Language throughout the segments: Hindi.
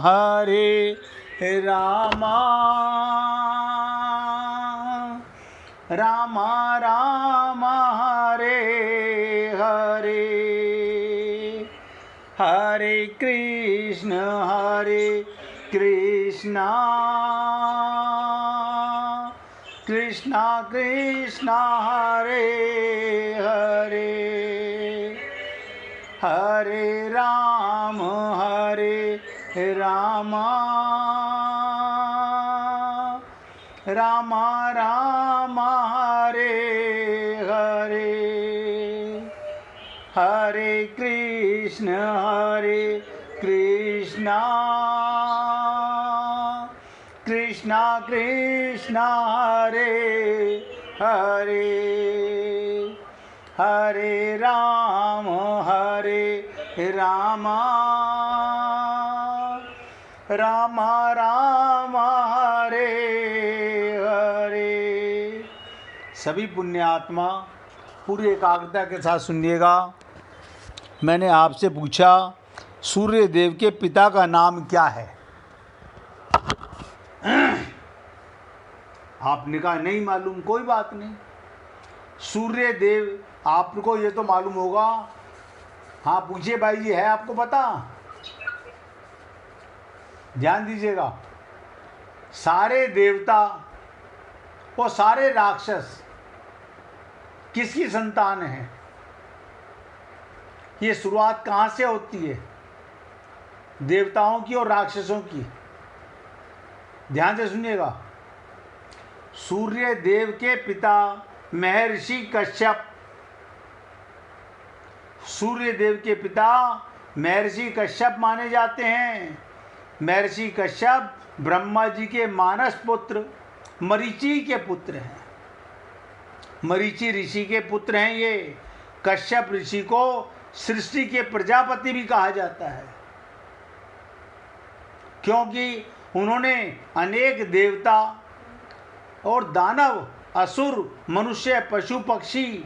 हरे रामा रामा रामा हरे हरे हरे कृष्ण कृष्ण कृष्ण हरे हरे हरे राम राम राम हरे हरे हरे कृष्ण कृष्ण कृष्ण हरे हरे हरे राम राम राम हरे हरे। सभी पुण्यात्मा पूरी एकाग्रता के साथ सुनिएगा। मैंने आपसे पूछा सूर्य देव के पिता का नाम क्या है? आपने कहा नहीं मालूम। कोई बात नहीं, सूर्य देव आपको ये तो मालूम होगा। हाँ पूछिए भाई जी, है आपको पता? ध्यान दीजिएगा, सारे देवता और सारे राक्षस किसकी संतान हैं? ये शुरुआत कहाँ से होती है? देवताओं की और राक्षसों की। ध्यान से सुनिएगा। सूर्य देव के पिता महर्षि कश्यप, सूर्य देव के पिता महर्षि कश्यप माने जाते हैं। महर्षि कश्यप ब्रह्मा जी के मानस पुत्र मरीचि के पुत्र हैं। मरीचि ऋषि के पुत्र हैं ये। कश्यप ऋषि को सृष्टि के प्रजापति भी कहा जाता है, क्योंकि उन्होंने अनेक देवता और दानव, असुर, मनुष्य, पशु, पक्षी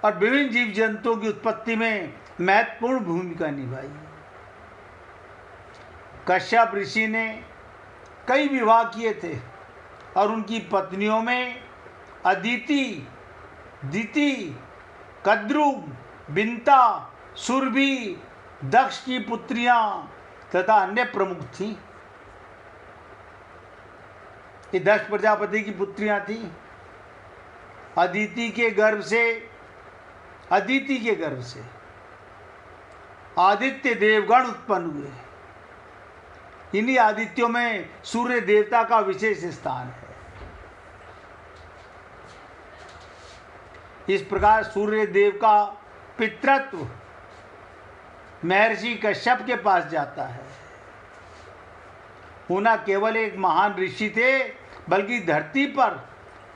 और विभिन्न जीव जंतुओं की उत्पत्ति में महत्वपूर्ण भूमिका निभाई। कश्यप ऋषि ने कई विवाह किए थे और उनकी पत्नियों में अदिति, दिति, कद्रुम, बिंता, सुरभि, दक्ष की पुत्रियां तथा अन्य प्रमुख थीं। ये दक्ष प्रजापति की पुत्रियां थीं। अदिति के गर्भ से आदित्य देवगण उत्पन्न हुए। इन्हीं आदित्यों में सूर्य देवता का विशेष स्थान है। इस प्रकार सूर्य देव का पितृत्व महर्षि कश्यप के पास जाता है। वो न केवल एक महान ऋषि थे, बल्कि धरती पर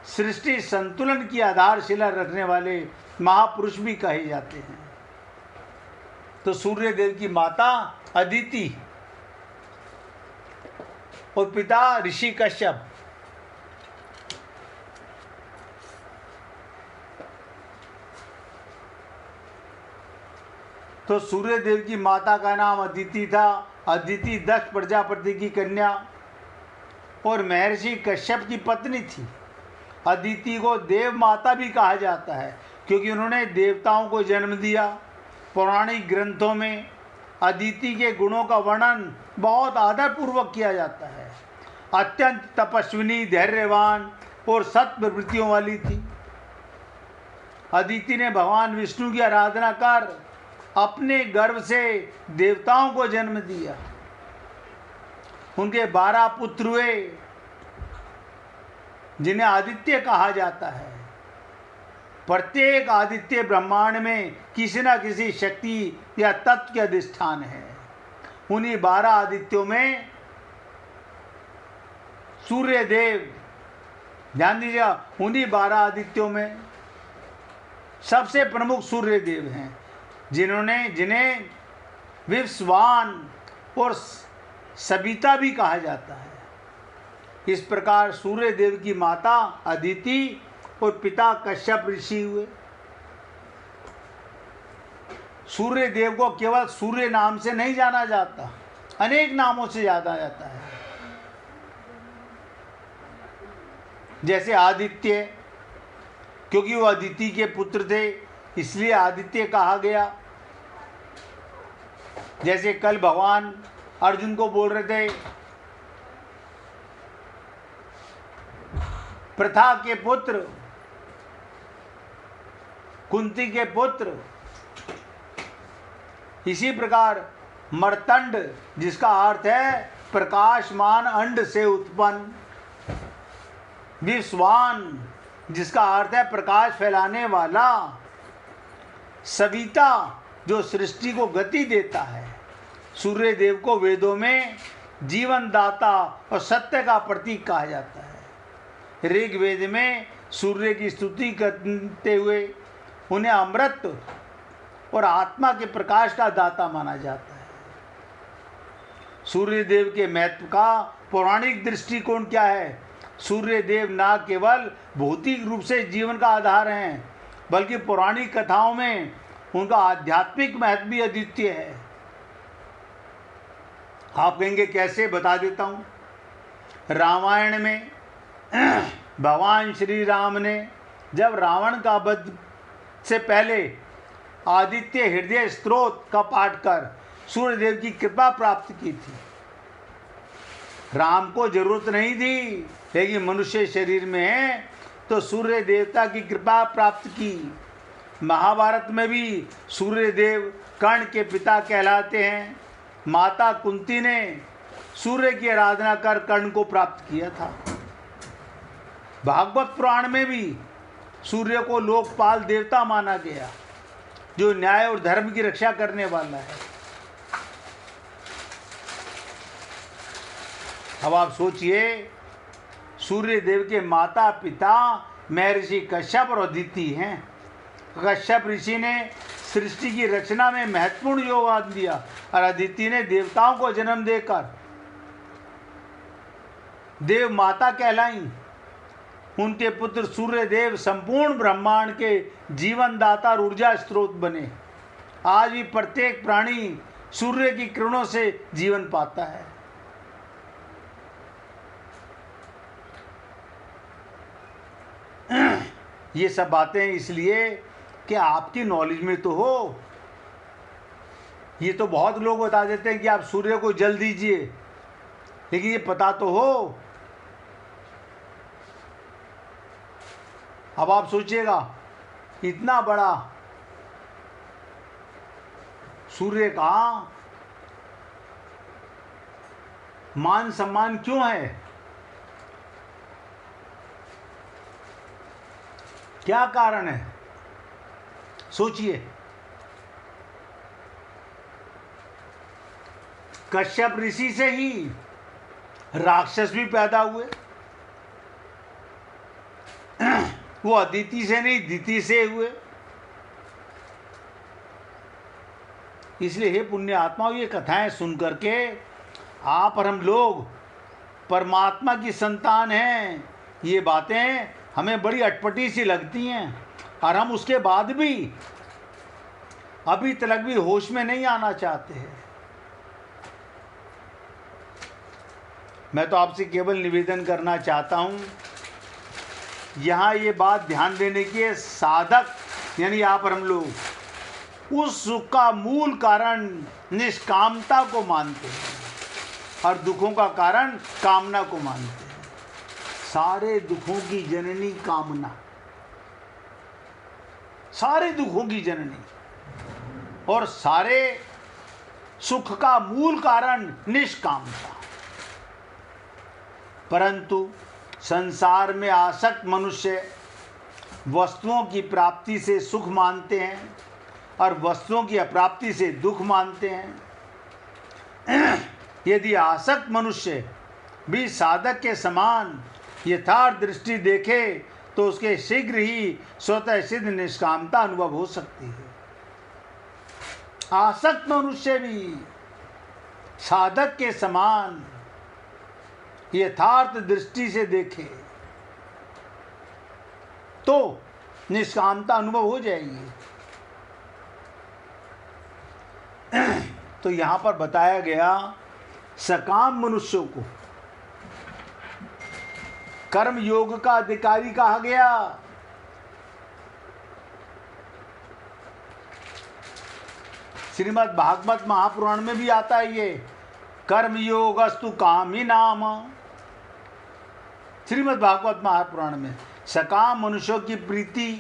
सृष्टि संतुलन की आधारशिला रखने वाले महापुरुष भी कहे जाते हैं। तो सूर्य देव की माता अदिति और पिता ऋषि कश्यप। तो सूर्य देव की माता का नाम अदिति था। अदिति दक्ष प्रजापति की कन्या और महर्षि कश्यप की पत्नी थी। अदिति को देव माता भी कहा जाता है, क्योंकि उन्होंने देवताओं को जन्म दिया। पौराणिक ग्रंथों में अदिति के गुणों का वर्णन बहुत आदरपूर्वक किया जाता है। अत्यंत तपस्विनी, धैर्यवान और सत प्रवृत्तियों वाली थी। अदिति ने भगवान विष्णु की आराधना कर अपने गर्भ से देवताओं को जन्म दिया। उनके 12 पुत्र हुए, जिन्हें आदित्य कहा जाता है। प्रत्येक आदित्य ब्रह्मांड में किसी न किसी शक्ति या तत्व के अधिष्ठान है। उन्हीं 12 आदित्यों में सूर्य देव, ध्यान दीजिएगा, उन्हीं 12 आदित्यों में सबसे प्रमुख सूर्य देव हैं, जिन्हें विश्वान और सविता भी कहा जाता है। इस प्रकार सूर्य देव की माता अदिति और पिता कश्यप ऋषि हुए। सूर्य देव को केवल सूर्य नाम से नहीं जाना जाता, अनेक नामों से जाना जाता है। जैसे आदित्य, क्योंकि वो अदिति के पुत्र थे इसलिए आदित्य कहा गया। जैसे कल भगवान अर्जुन को बोल रहे थे प्रथा के पुत्र, कुंती के पुत्र, इसी प्रकार मर्तंड जिसका अर्थ है प्रकाशमान अंड से उत्पन्न, विश्वान जिसका अर्थ है प्रकाश फैलाने वाला, सविता जो सृष्टि को गति देता है, सूर्य देव को वेदों में जीवन दाता और सत्य का प्रतीक कहा जाता है। ऋग्वेद में सूर्य की स्तुति करते हुए उन्हें अमृत और आत्मा के प्रकाश का दाता माना जाता है। सूर्य देव के महत्व का पौराणिक दृष्टिकोण क्या है? सूर्य देव न केवल भौतिक रूप से जीवन का आधार हैं, बल्कि पौराणिक कथाओं में उनका आध्यात्मिक महत्व भी अद्वितीय है। आप कहेंगे कैसे? बता देता हूँ। रामायण में भगवान श्री राम ने जब रावण का वध से पहले आदित्य हृदय स्तोत्र का पाठ कर सूर्यदेव की कृपा प्राप्त की थी। राम को जरूरत नहीं थी, लेकिन मनुष्य शरीर में है तो सूर्य देवता की कृपा प्राप्त की। महाभारत में भी सूर्यदेव कर्ण के पिता कहलाते हैं। माता कुंती ने सूर्य की आराधना कर कर्ण को प्राप्त किया था। भागवत पुराण में भी सूर्य को लोकपाल देवता माना गया, जो न्याय और धर्म की रक्षा करने वाला है। अब आप सोचिए, सूर्य देव के माता पिता महर्षि कश्यप और अदिति हैं। कश्यप ऋषि ने सृष्टि की रचना में महत्वपूर्ण योगदान दिया और अदिति ने देवताओं को जन्म देकर देव माता कहलाई। उनके पुत्र सूर्य देव संपूर्ण ब्रह्मांड के जीवन दाता और ऊर्जा स्रोत बने। आज भी प्रत्येक प्राणी सूर्य की किरणों से जीवन पाता है। ये सब बातें इसलिए कि आपकी नॉलेज में तो हो। ये तो बहुत लोग बता देते हैं कि आप सूर्य को जल दीजिए, लेकिन ये पता तो हो। अब आप सोचिएगा, इतना बड़ा सूर्य का मान सम्मान क्यों है? क्या कारण है? सोचिए। कश्यप ऋषि से ही राक्षस भी पैदा हुए। वो अदिति से नहीं, दिति से हुए। इसलिए हे पुण्य आत्माओं, ये कथाएं सुन करके आप और हम लोग परमात्मा की संतान हैं। ये बातें हमें बड़ी अटपटी सी लगती हैं और हम उसके बाद भी अभी तक भी होश में नहीं आना चाहते हैं। मैं तो आपसे केवल निवेदन करना चाहता हूँ, यहाँ ये बात ध्यान देने की है, साधक यानी आप और हम लोग उस सुख का मूल कारण निष्कामता को मानते हैं और दुखों का कारण कामना को मानते हैं। सारे दुखों की जननी कामना, सारे दुखों की जननी, और सारे सुख का मूल कारण निष्कामता। परंतु संसार में आसक्त मनुष्य वस्तुओं की प्राप्ति से सुख मानते हैं और वस्तुओं की अप्राप्ति से दुख मानते हैं। यदि आसक्त मनुष्य भी साधक के समान यथार्थ दृष्टि देखे तो उसके शीघ्र ही स्वतः सिद्ध निष्कामता अनुभव हो सकती है। आसक्त मनुष्य भी साधक के समान यथार्थ दृष्टि से देखे तो निष्कामता अनुभव हो जाएगी। तो यहाँ पर बताया गया सकाम मनुष्यों को कर्म योग का अधिकारी कहा गया। श्रीमद् भागवत महापुराण में भी आता है ये, कर्म योगस्तु कामी नाम। श्रीमद् भागवत महापुराण में सकाम मनुष्यों की प्रीति,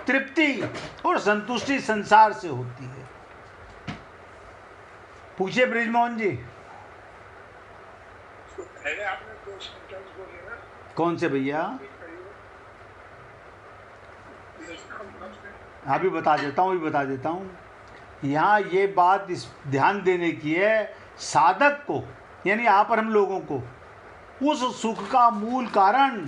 तृप्ति और संतुष्टि संसार से होती है। पूछिए ब्रिजमोहन जी। आपने दो सेंटेंस बोले ना, कौन से भैया? अभी बता देता हूँ। यहाँ ये बात इस ध्यान देने की है, साधक को यानी आप और हम लोगों को उस सुख का मूल कारण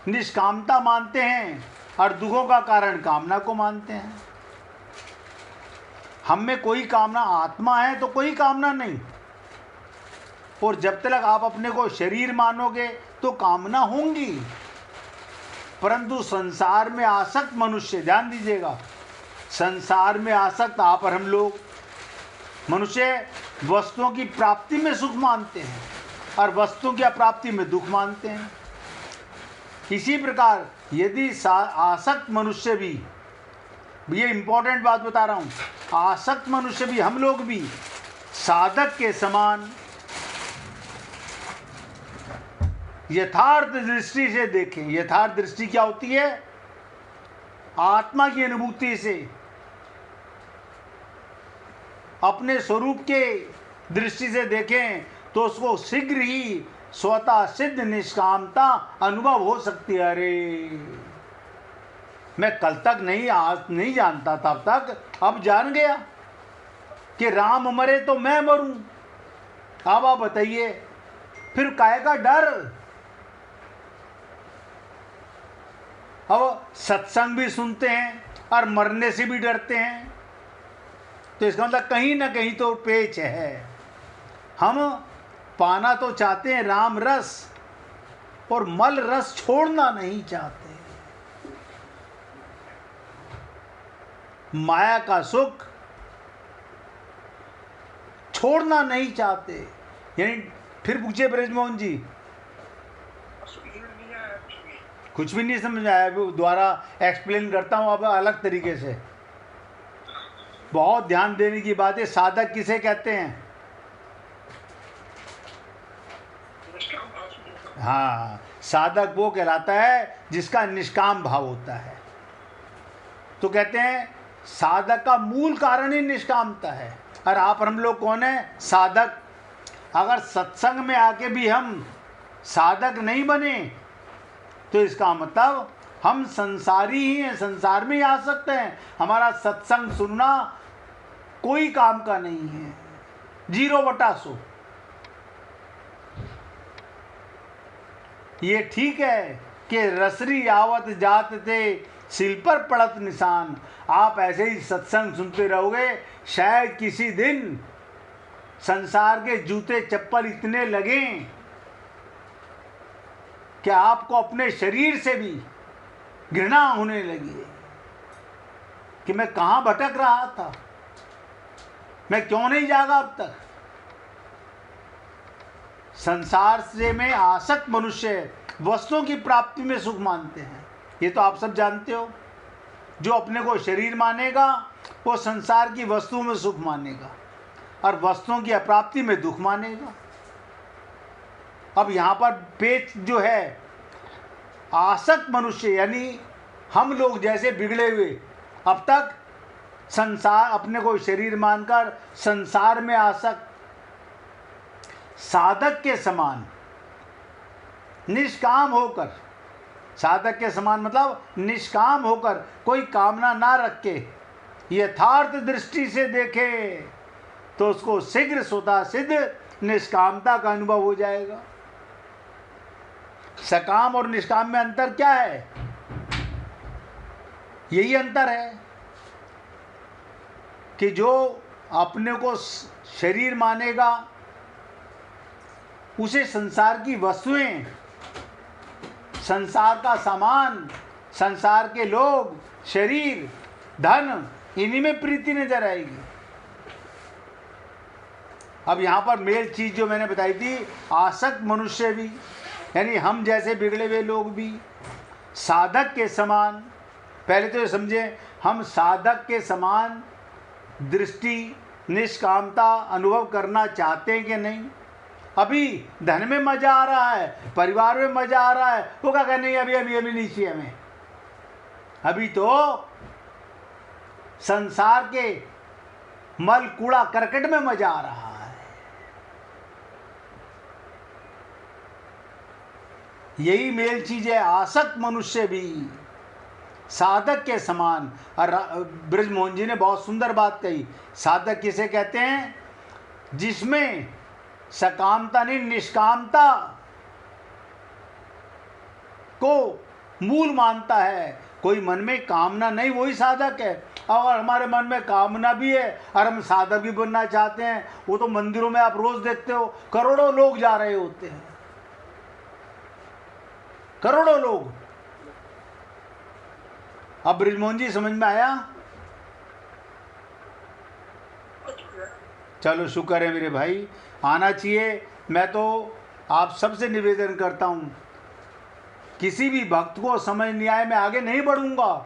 निष्कामता मानते हैं और दुखों का कारण कामना को मानते हैं। हम में कोई कामना, आत्मा है तो कोई कामना नहीं, और जब तक आप अपने को शरीर मानोगे तो कामना होंगी। परंतु संसार में आसक्त मनुष्य, ध्यान दीजिएगा, संसार में आसक्त आप और हम लोग मनुष्य वस्तुओं की प्राप्ति में सुख मानते हैं और वस्तुओं की अप्राप्ति में दुख मानते हैं। इसी प्रकार यदि आसक्त मनुष्य भी, ये इंपॉर्टेंट बात बता रहा हूँ, आसक्त मनुष्य भी, हम लोग भी साधक के समान यथार्थ दृष्टि से देखें। यथार्थ दृष्टि क्या होती है? आत्मा की अनुभूति से, अपने स्वरूप के दृष्टि से देखें तो उसको शीघ्र ही स्वतः सिद्ध निष्कामता अनुभव हो सकती है। अरे मैं कल तक नहीं जानता था, तब तक अब जान गया कि राम मरे तो मैं मरूं। अब आप बताइए फिर काहे का डर? अब सत्संग भी सुनते हैं और मरने से भी डरते हैं, तो इसका मतलब कहीं ना कहीं तो पेच है। हम पाना तो चाहते हैं राम रस, और मल रस छोड़ना नहीं चाहते। माया का सुख छोड़ना नहीं चाहते। यानी फिर पूछिए ब्रजमोहन जी। कुछ भी नहीं समझ आया, दोबारा एक्सप्लेन करता हूं अब अलग तरीके से। बहुत ध्यान देने की बात है। साधक किसे कहते हैं? हाँ, साधक वो कहलाता है जिसका निष्काम भाव होता है। तो कहते हैं साधक का मूल कारण ही निष्कामता है। और आप और हम लोग कौन है? साधक। अगर सत्संग में आके भी हम साधक नहीं बने तो इसका मतलब हम संसारी ही हैं, संसार में ही आ सकते हैं। हमारा सत्संग सुनना कोई काम का नहीं है, 0/100। ये ठीक है कि रसरी आवत जात थे सिल पर पड़त निशान। आप ऐसे ही सत्संग सुनते रहोगे, शायद किसी दिन संसार के जूते चप्पल इतने लगें कि आपको अपने शरीर से भी घृणा होने लगी कि मैं कहाँ भटक रहा था, मैं क्यों नहीं जागा अब तक। संसार से में आसक्त मनुष्य वस्तुओं की प्राप्ति में सुख मानते हैं। ये तो आप सब जानते हो। जो अपने को शरीर मानेगा वो संसार की वस्तुओं में सुख मानेगा और वस्तुओं की अप्राप्ति में दुख मानेगा। अब यहाँ पर पेच जो है, आसक्त मनुष्य यानी हम लोग जैसे बिगड़े हुए, अब तक संसार, अपने को शरीर मानकर संसार में आसक्त, साधक के समान निष्काम होकर, साधक के समान मतलब निष्काम होकर, कोई कामना ना रख के यथार्थ दृष्टि से देखे तो उसको शीघ्र स्वतः सिद्ध निष्कामता का अनुभव हो जाएगा। सकाम और निष्काम में अंतर क्या है? यही अंतर है कि जो अपने को शरीर मानेगा उसे संसार की वस्तुएं, संसार का सामान, संसार के लोग, शरीर, धन, इन्हीं में प्रीति नजर आएगी। अब यहाँ पर मेल चीज़ जो मैंने बताई थी, आसक्त मनुष्य भी, यानी हम जैसे बिगड़े हुए लोग भी साधक के समान, पहले तो ये समझें, हम साधक के समान दृष्टि निष्कामता अनुभव करना चाहते हैं कि नहीं। अभी धन में मजा आ रहा है, परिवार में मजा आ रहा है, वो क्या नहीं, अभी अभी अभी नहीं चाहिए हमें। अभी तो संसार के मल कूड़ा करकट में मजा आ रहा है। यही मेल चीज है, आसक्त मनुष्य भी साधक के समान। और ब्रजमोहन जी ने बहुत सुंदर बात कही, साधक किसे कहते हैं? जिसमें सकामता नहीं निष्कामता को मूल मानता है। कोई मन में कामना नहीं, वही साधक है। अगर हमारे मन में कामना भी है और हम साधक भी बनना चाहते हैं, वो तो मंदिरों में आप रोज देखते हो, करोड़ों लोग जा रहे होते हैं, करोड़ों लोग। अब ब्रजमोहन जी समझ में आया? चलो शुक्र है मेरे भाई, आना चाहिए। मैं तो आप सबसे निवेदन करता हूँ, किसी भी भक्त को समझ नहीं आए मैं आगे नहीं बढ़ूंगा।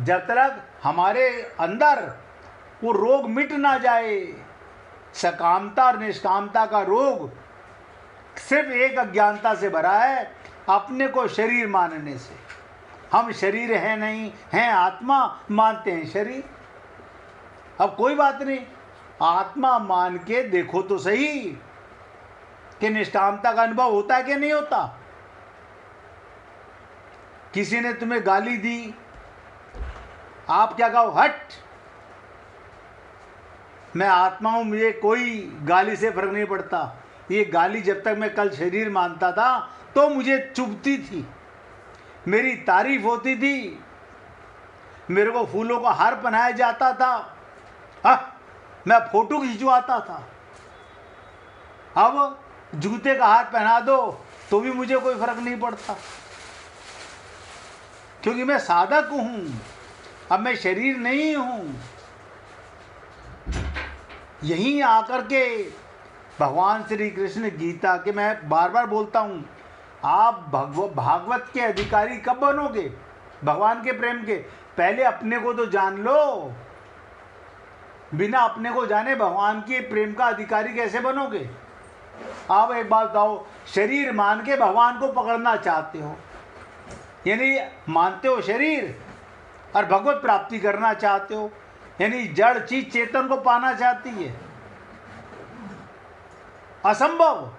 जब तक हमारे अंदर वो रोग मिट ना जाए, सकामता और निष्कामता का रोग सिर्फ एक अज्ञानता से भरा है, अपने को शरीर मानने से। हम शरीर हैं नहीं, हैं आत्मा, मानते हैं शरीर। अब कोई बात नहीं, आत्मा मान के देखो तो सही कि निष्कामता का अनुभव होता है कि नहीं होता। किसी ने तुम्हें गाली दी, आप क्या कहो? हट, मैं आत्मा हूं, मुझे कोई गाली से फर्क नहीं पड़ता। ये गाली जब तक मैं कल शरीर मानता था तो मुझे चुभती थी, मेरी तारीफ होती थी, मेरे को फूलों का हार पहनाया जाता था, मैं फोटो खिंचवाता था। अब जूते का हार पहना दो तो भी मुझे कोई फर्क नहीं पड़ता, क्योंकि मैं साधक हूं, अब मैं शरीर नहीं हूं। यहीं आकर के भगवान श्री कृष्ण गीता के, मैं बार बार बोलता हूं, आप भागवत के अधिकारी कब बनोगे? भगवान के प्रेम के पहले अपने को तो जान लो। बिना अपने को जाने भगवान के प्रेम का अधिकारी कैसे बनोगे? आप एक बात बताओ, शरीर मान के भगवान को पकड़ना चाहते हो, यानी मानते हो शरीर और भगवत प्राप्ति करना चाहते हो, यानी जड़ चीज चेतन को पाना चाहती है, असंभव।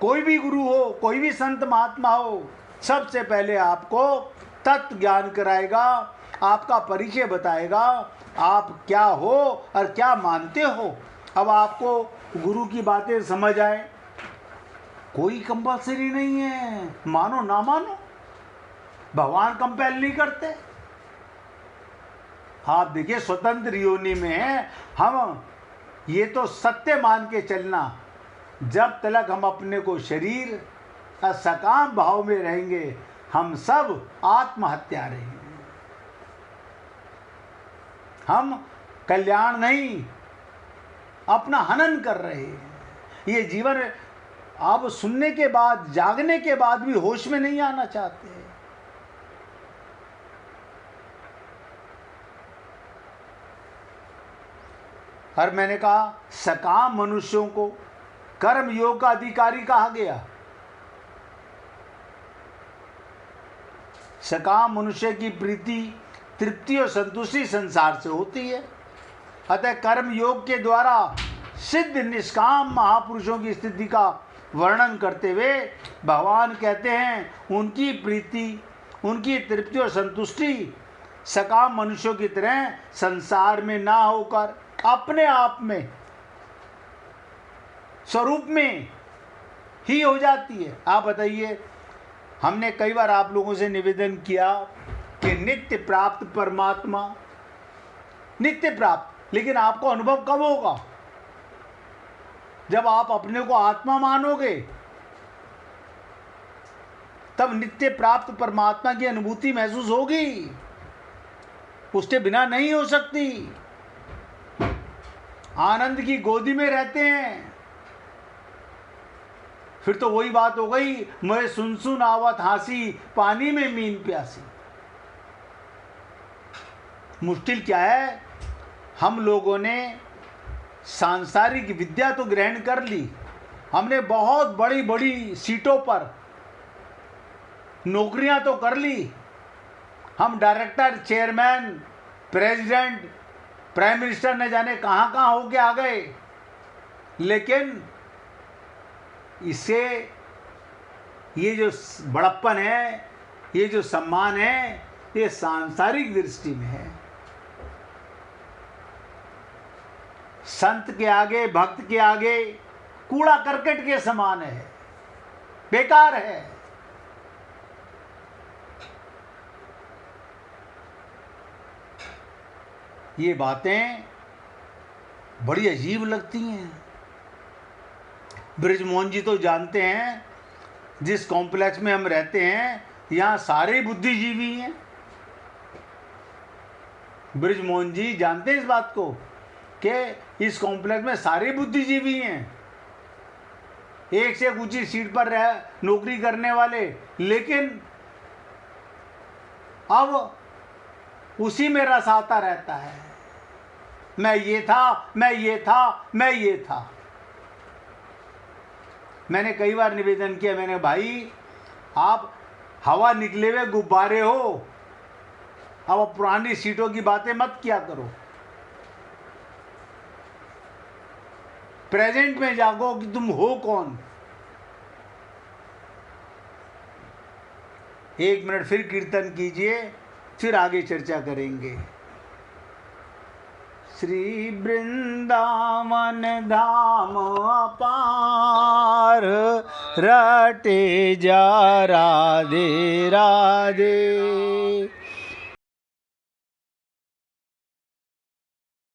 कोई भी गुरु हो, कोई भी संत महात्मा हो, सबसे पहले आपको तत्व ज्ञान कराएगा, आपका परिचय बताएगा, आप क्या हो और क्या मानते हो। अब आपको गुरु की बातें समझ आए, कोई कंपल्सरी नहीं है, मानो ना मानो, भगवान कंपेल नहीं करते। आप देखिए, स्वतंत्र योनि में है हम, ये तो सत्य मान के चलना। जब तक हम अपने को शरीर और सकाम भाव में रहेंगे, हम सब आत्महत्या रहेंगे। हम कल्याण नहीं, अपना हनन कर रहे हैं। ये जीवन आप सुनने के बाद, जागने के बाद भी होश में नहीं आना चाहते। और मैंने कहा, सकाम मनुष्यों को कर्म योग का अधिकारी कहा गया। सकाम मनुष्य की प्रीति, तृप्ति और संतुष्टि संसार से होती है। अतः कर्म योग के द्वारा सिद्ध निष्काम महापुरुषों की स्थिति का वर्णन करते हुए भगवान कहते हैं, उनकी प्रीति, उनकी तृप्ति और संतुष्टि सकाम मनुष्यों की तरह संसार में ना होकर अपने आप में, स्वरूप में ही हो जाती है। आप बताइए, हमने कई बार आप लोगों से निवेदन किया कि नित्य प्राप्त परमात्मा, नित्य प्राप्त, लेकिन आपको अनुभव कब होगा? जब आप अपने को आत्मा मानोगे, तब नित्य प्राप्त परमात्मा की अनुभूति महसूस होगी, उसके बिना नहीं हो सकती। आनंद की गोदी में रहते हैं। फिर तो वही बात हो गई, मैं सुन सुन आवत हंसी, पानी में मीन प्यासी। मुश्किल क्या है, हम लोगों ने सांसारिक विद्या तो ग्रहण कर ली, हमने बहुत बड़ी बड़ी सीटों पर नौकरियां तो कर ली, हम director, chairman, president, prime minister न जाने कहाँ कहाँ होके आ गए, लेकिन इससे ये जो बड़प्पन है, ये जो सम्मान है, ये सांसारिक दृष्टि में है। संत के आगे, भक्त के आगे कूड़ा करकट के समान है, बेकार है। ये बातें बड़ी अजीब लगती हैं। ब्रिजमोहन जी तो जानते हैं, जिस कॉम्प्लेक्स में हम रहते हैं यहाँ सारे बुद्धिजीवी हैं। ब्रिजमोहन जी जानते हैं इस बात को कि इस कॉम्प्लेक्स में सारे बुद्धिजीवी हैं, एक से एक ऊंची सीट पर रह नौकरी करने वाले, लेकिन अब उसी में रस आता रहता है, मैं ये था, मैं ये था, मैं ये था। मैंने कई बार निवेदन किया, मैंने भाई आप हवा निकले हुए गुब्बारे हो, अब पुरानी सीटों की बातें मत किया करो, प्रेजेंट में जागो कि तुम हो कौन। 1 मिनट फिर कीर्तन कीजिए, फिर आगे चर्चा करेंगे। श्री वृंदावन धाम अपार, रटे जा राधे राधे।